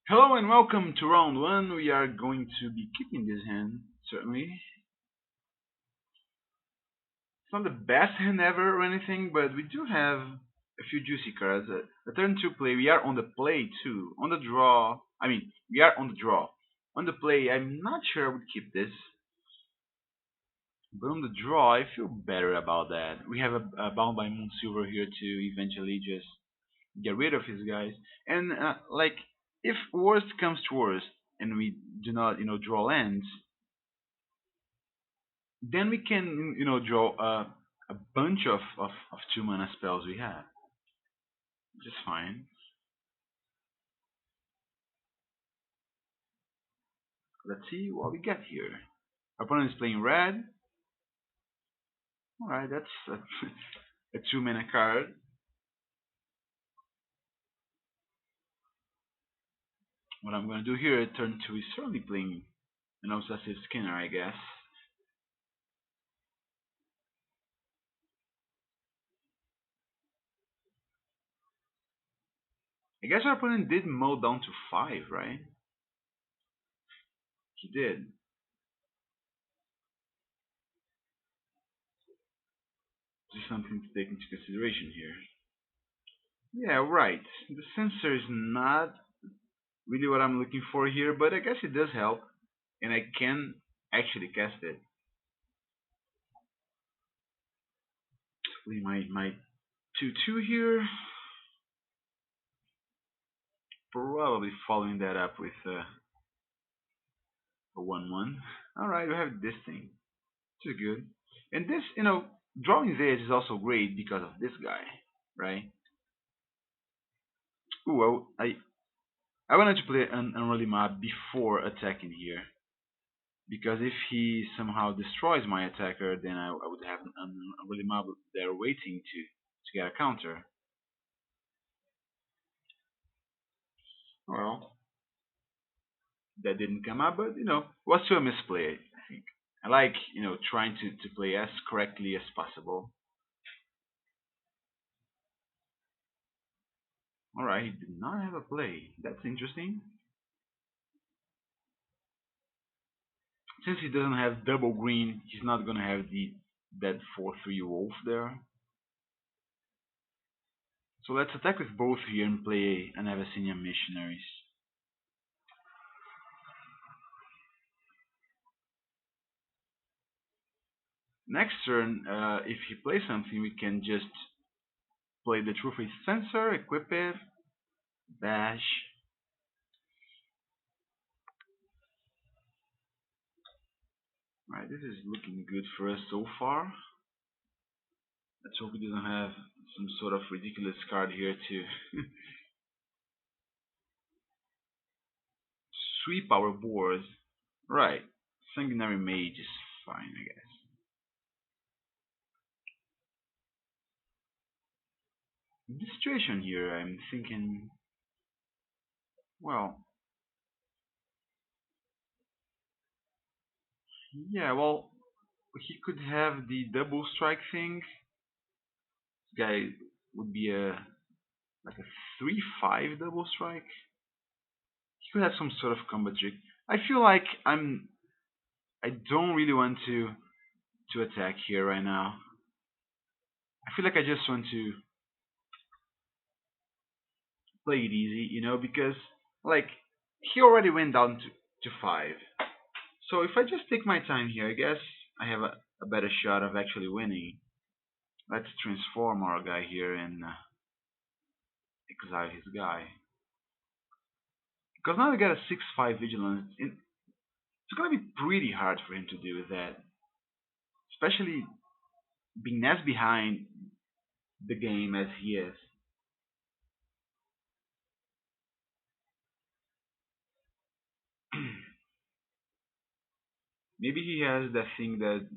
Hello and welcome to round one. We are going to be keeping this hand, certainly. It's not the best hand ever or anything, but we do have a few juicy cards. A turn two play, we are on the play too. On the draw, we are on the draw. On the play, I'm not sure I would keep this, but on the draw, I feel better about that. We have a Bound by Moon Silver here to eventually just get rid of his guys. And, if worst comes to worst, and we do not, draw lands, then we can, draw a bunch of 2 mana spells we have. Just fine. Let's see what we get here. Our opponent is playing red. Alright, that's a 2 mana card. What I'm gonna do here at turn 2 is certainly playing an Obsessive Skinner, I guess. I guess our opponent did mow down to 5, right? He did. Just something to take into consideration here. Yeah, right. The sensor is not really what I'm looking for here, but I guess it does help, and I can actually cast it. Play my 2/2 here, probably following that up with a 1/1. All right, we have this thing. This is good, and this, drawing this is also great because of this guy, right? Ooh, I wanted to play an unruly mob before attacking here, because if he somehow destroys my attacker, then I would have an unruly mob there waiting to get a counter. Well, that didn't come up, but was still a misplay, I think. I like, trying to play as correctly as possible. Alright, he did not have a play. That's interesting. Since he doesn't have double green, he's not gonna have that 4/3 wolf there. So let's attack with both here and play an Abyssinian Missionaries. Next turn, if he plays something, we can just play the True Face Sensor, equip it, dash. Right, this is looking good for us so far. Let's hope he doesn't have some sort of ridiculous card here to sweep our board. Right, Sanguinary Mage is fine, I guess. In this situation here, I'm thinking, well, yeah, well, he could have the double strike thing. This guy would be like a 3/5 double strike. He could have some sort of combo trick. I feel like I don't really want to attack here right now. I feel like I just want to play it easy, because like he already went down to 5. So if I just take my time here, I guess I have a better shot of actually winning. Let's transform our guy here and exile his guy. Because now we got a 6/5 vigilance. It's gonna be pretty hard for him to deal with that, especially being as behind the game as he is. Maybe he has that thing that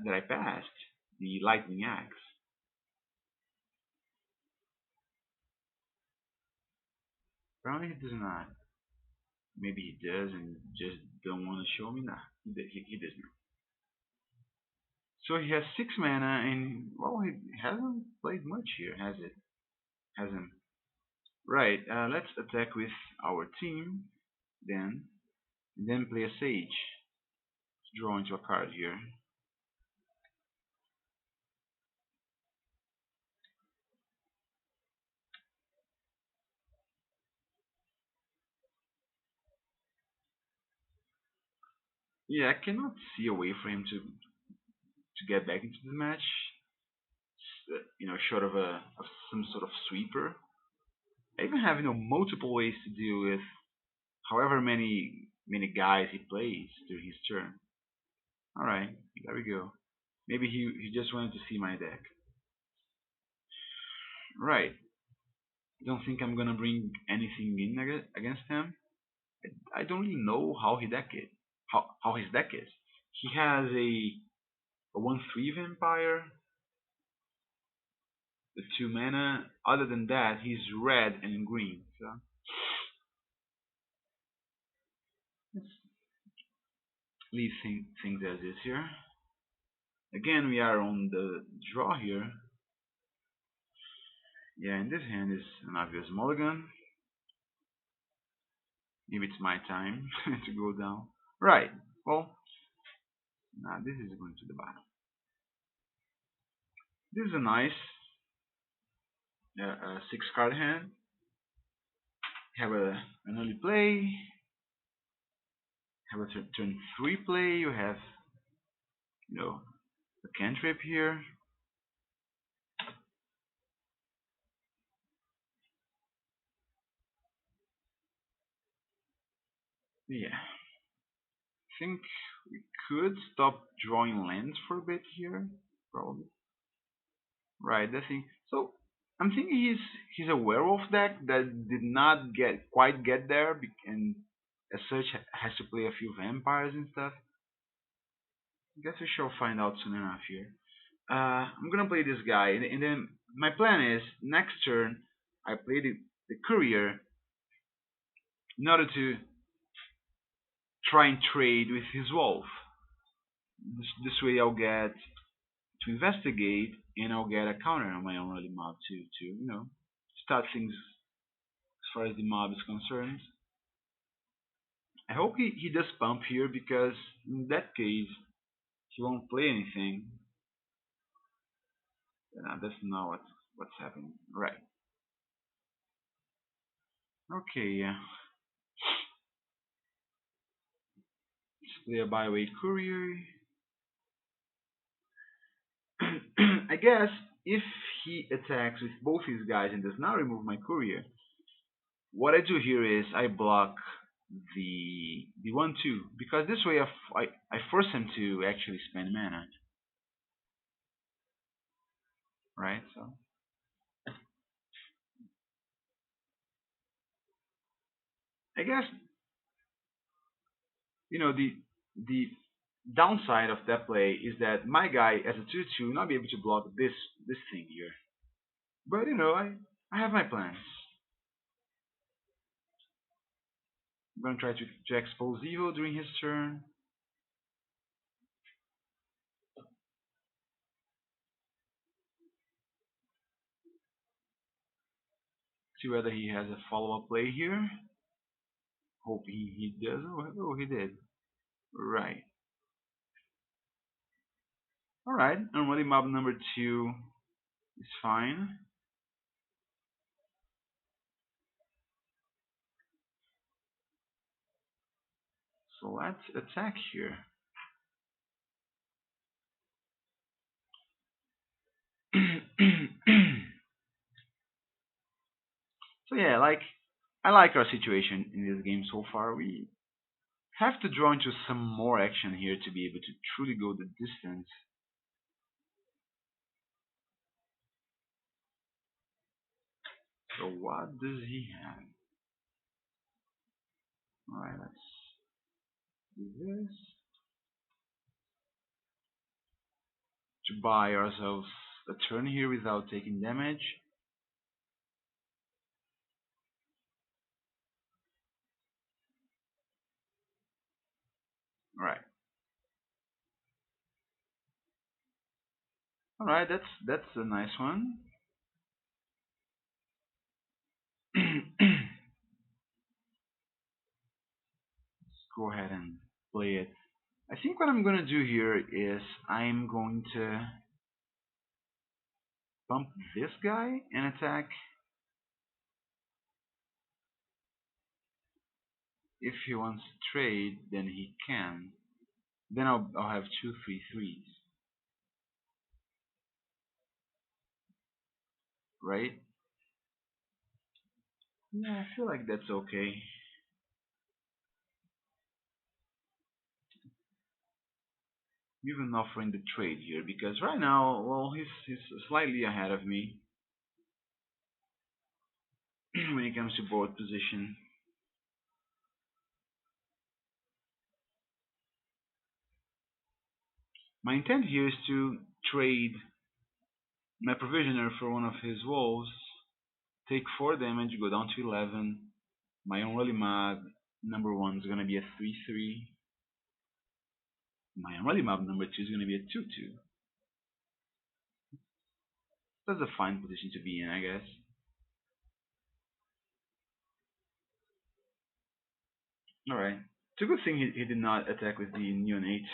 I passed, the lightning axe. Apparently he does not. Maybe he does and just don't want to show me. Nah, he does not. So he has 6 mana, and well, he hasn't played much here, has it? Hasn't. Right, let's attack with our team then, and then play a Sage. Draw into a card here. Yeah, I cannot see a way for him to get back into the match. Short of of some sort of sweeper. I even have multiple ways to deal with however many guys he plays through his turn. All right, there we go. Maybe he just wanted to see my deck. Right. Don't think I'm gonna bring anything in against him. I don't really know how he deck it. How his deck is. He has a 1/3 vampire, the 2 mana. Other than that, he's red and green. So let's leave things as is here. Again, we are on the draw here. Yeah, and this hand is an obvious mulligan. Maybe it's my time to go down. Right. Well, now this is going to the bottom. This is a nice 6 card hand. Have an early play. Have a turn 3 play. You have a cantrip here. Yeah. I think we could stop drawing lands for a bit here. Probably. Right. I think so. I'm thinking he's a werewolf deck that did not quite get there, and as such has to play a few vampires and stuff. I guess we shall find out soon enough here. I'm gonna play this guy, and then my plan is next turn I play the courier in order to try and trade with his wolf. This way I'll get to investigate, and I'll get a counter on my own early mob to start things as far as the mob is concerned. I hope he does pump here, because in that case he won't play anything. That's not what's happening. Right. Okay, yeah. Let's play a byweight courier. I guess if he attacks with both his guys and does not remove my courier, what I do here is I block the 1/2, because this way I force him to actually spend mana, right? So I guess the downside of that play is that my guy as a 2/2 will not be able to block this thing here. But I have my plans. I'm gonna try to expose evil during his turn. See whether he has a follow-up play here. Hope he does. Oh, he did. Right. Alright, normally mob number 2 is fine. So let's attack here. So yeah, I like our situation in this game so far. We have to draw into some more action here to be able to truly go the distance. So what does he have? Alright, let's do this. To buy ourselves a turn here without taking damage. Alright. Alright, that's a nice one. Let's go ahead and play it. I think what I'm gonna do here is I'm going to bump this guy and attack. If he wants to trade, then he can. Then I'll have two 3/3s, right? Yeah, I feel like that's okay. Even offering the trade here because right now, well, he's slightly ahead of me when it comes to board position. My intent here is to trade my provisioner for one of his wolves, take 4 damage, go down to 11. My unruly mob number 1 is gonna be a 3/3. My unruly mob number 2 is gonna be a 2/2. That's a fine position to be in, I guess. Alright. It's a good thing he did not attack with the neonate,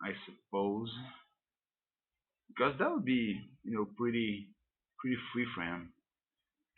I suppose. Because that would be, pretty free for him.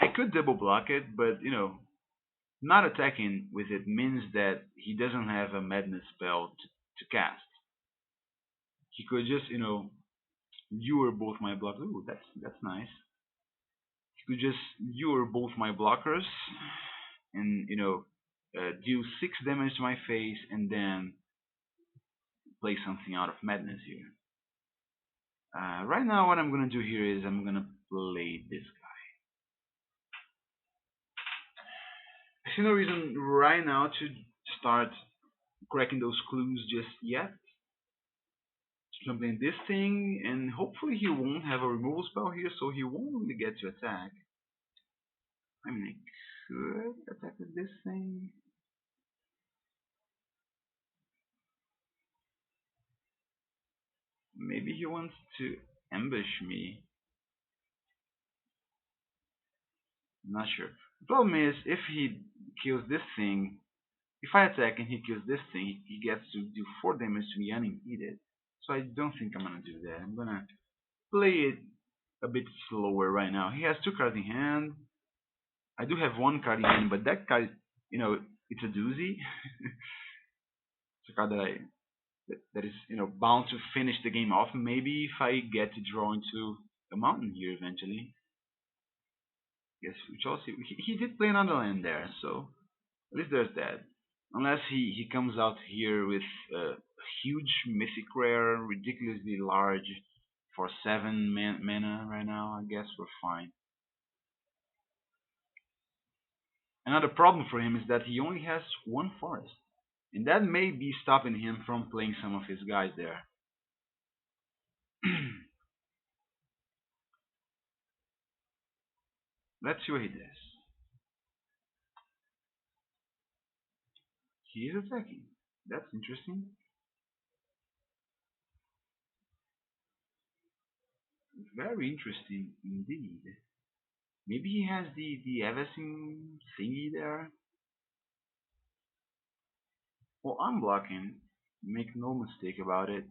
I could double block it, but not attacking with it means that he doesn't have a madness spell to cast. He could just, lure both my blockers. Ooh, that's nice. He could just lure both my blockers and deal 6 damage to my face and then play something out of madness here. Right now, what I'm gonna do here is I'm gonna play this guy. I see no reason right now to start cracking those clues just yet. Jumping this thing, and hopefully he won't have a removal spell here, so he won't really get to attack. I mean, I could attack with this thing. Maybe he wants to ambush me. I'm not sure. The problem is, if he kills this thing, if I attack and he kills this thing, he gets to do 4 damage to me unimpeded. So I don't think I'm gonna do that. I'm gonna play it a bit slower right now. He has 2 cards in hand. I do have 1 card in hand, but that card, it's a doozy. It's a card that is bound to finish the game off. Maybe if I get to draw into a mountain here eventually. Yes, we shall see. He did play another land there, so at least there's that. Unless he comes out here with a huge mythic rare, ridiculously large for 7 mana right now, I guess we're fine. Another problem for him is that he only has 1 forest, and that may be stopping him from playing some of his guys there. Let's see what he does. He is attacking. That's interesting. Very interesting indeed. Maybe he has the Eversing thingy there. Well, I'm blocking. Make no mistake about it.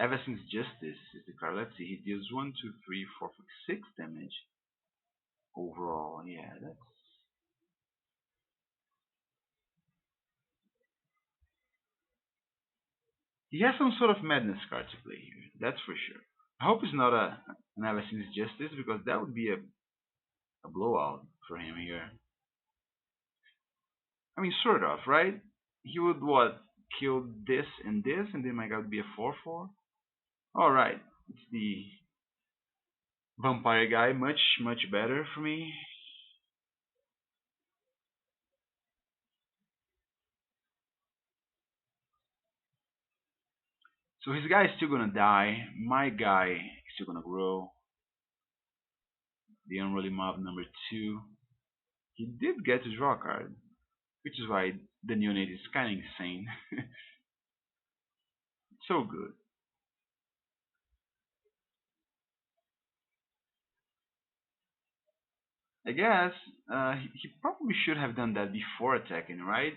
Eversing's Justice is the card. Let's see. He deals 1, 2, 3, 4, 5, 6 damage overall. Yeah, that's. He has some sort of madness card to play here. That's for sure. I hope it's not an Eversing's Justice because that would be a blowout for him here. I mean, sort of, right? He would what? Kill this, and then my guy would be a 4/4. All right, it's the vampire guy, much better for me. So his guy is still gonna die. My guy is still gonna grow. The unruly mob number 2. He did get to draw a card, which is why the neonate is kind of insane. So good. I guess he probably should have done that before attacking, right?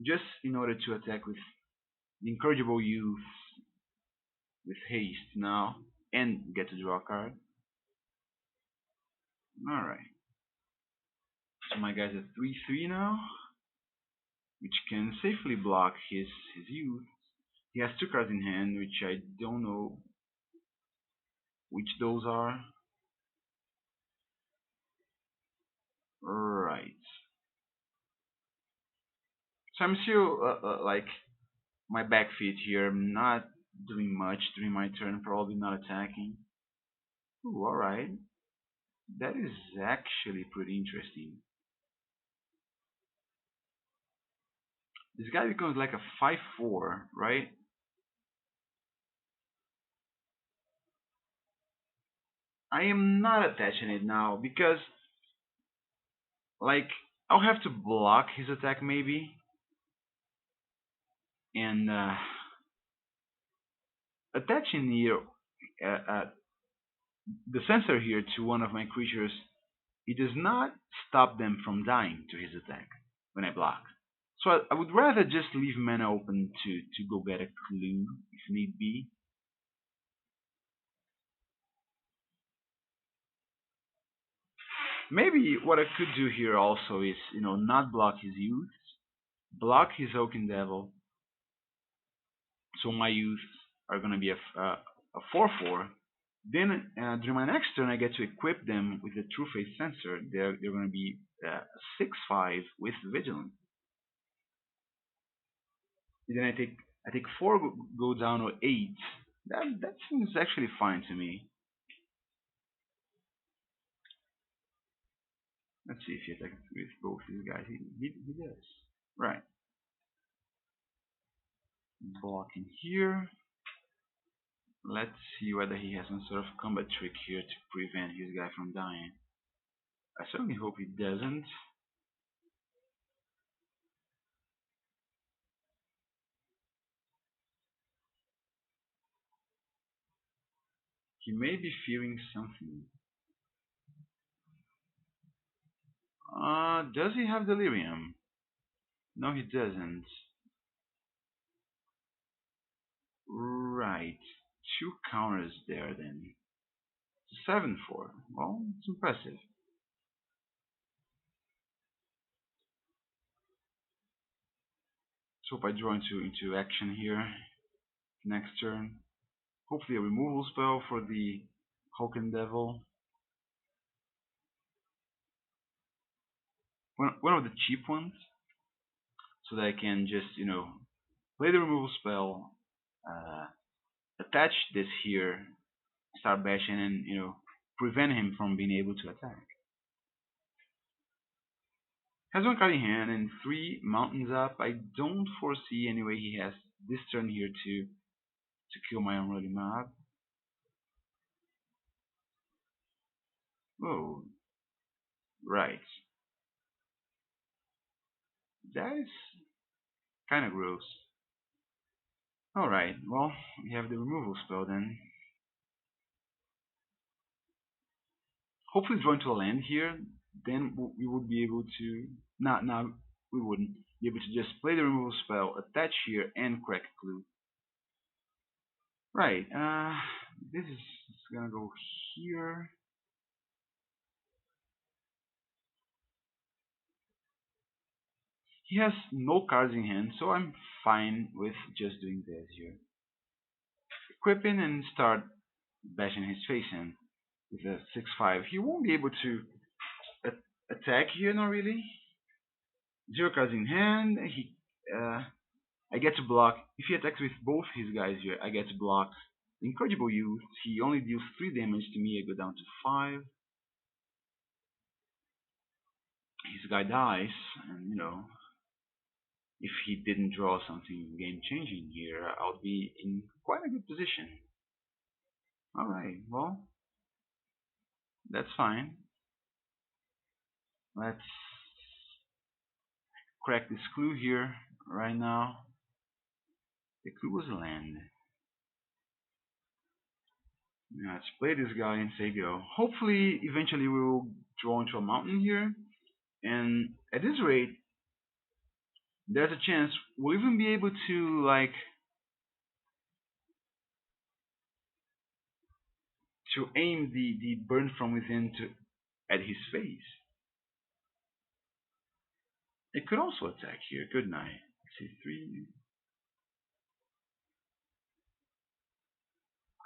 Just in order to attack with the incorrigible youth with haste now and get to draw a card. Alright. So my guy's at 3/3 now, which can safely block his youth. He has two cards in hand, which I don't know which those are. Right. So I'm still like my back feet here. I'm not doing much during my turn. Probably not attacking. Ooh, all right. That is actually pretty interesting. This guy becomes like a 5/4, right? I am not attaching it now because like I'll have to block his attack maybe, and attaching here the sensor here to one of my creatures, it does not stop them from dying to his attack when I block. So I would rather just leave mana open to go get a clue if need be. Maybe what I could do here also is, not block his youth, block his Oaken Devil, so my youths are gonna be a 4/4. Then during my next turn, I get to equip them with the True Face Sensor. They're gonna be 6/5 with Vigilance. Then I take four, go down to 8. That seems actually fine to me. Let's see if he attacks with both these guys. He does. Right. Blocking here. Let's see whether he has some sort of combat trick here to prevent his guy from dying. I certainly hope he doesn't. He may be fearing something. Does he have delirium? No, he doesn't. Right. Two counters there then. 7/4. Well, it's impressive. So hope I draw into action here next turn. Hopefully a removal spell for the Hulken Devil. One of the cheap ones, so that I can just, play the removal spell, uh, attach this here, start bashing, and, prevent him from being able to attack. Has one card in hand and 3 mountains up. I don't foresee any way he has this turn here to kill my unruly mob. Oh, right. That is kind of gross. Alright, well, we have the removal spell then. Hopefully draw into a land here, then we would be able to... No, we wouldn't. Be able to just play the removal spell, attach here, and crack a clue. Right, this is gonna go here. He has no cards in hand, so I'm fine with just doing this here. Equipping and start bashing his face in with a 6/5. He won't be able to attack here, not really. 0 cards in hand. I get to block. If he attacks with both his guys here, I get to block the Incorrigible Youth. He only deals 3 damage to me. I go down to 5. His guy dies, and if he didn't draw something game changing here, I'll be in quite a good position. Alright, well, that's fine. Let's crack this clue here right now. The clue was a land. Now let's play this guy and say go. Hopefully, eventually we will draw into a mountain here, and at this rate, there's a chance we'll even be able to aim the burn from within to at his face. It could also attack here, couldn't I? C3.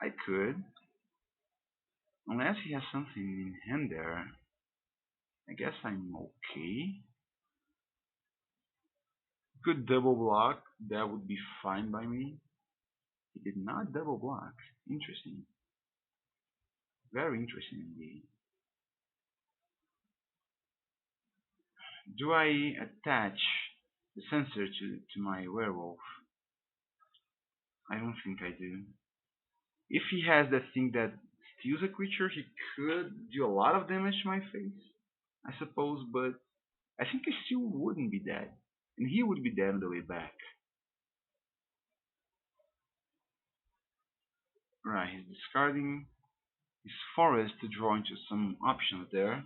I could, unless he has something in hand there. I guess I'm okay. Could double block. That would be fine by me. He did not double block. Interesting. Very interesting indeed. Do I attach the sensor to my werewolf? I don't think I do. If he has that thing that steals a creature, he could do a lot of damage to my face, I suppose, but I think I still wouldn't be dead. And he would be dead on the way back. Right, he's discarding his forest to draw into some options there.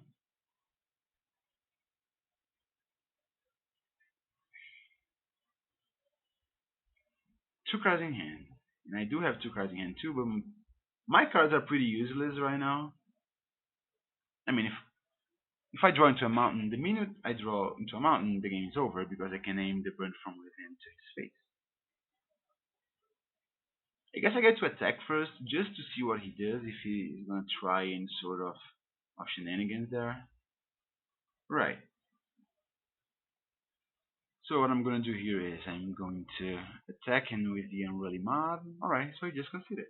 Two cards in hand. And I do have two cards in hand too, but my cards are pretty useless right now. I mean, if I draw into a mountain, the minute I draw into a mountain, the game is over because I can aim the burn from within to his face. I guess I get to attack first just to see what he does, if he's gonna try any sort of shenanigans there. Right. So what I'm gonna do here is I'm going to attack him with the Unruly Mob. Alright, so he just conceded.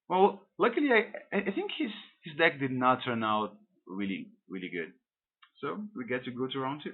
Well, luckily I think his deck did not turn out really good. So we get to go to round two.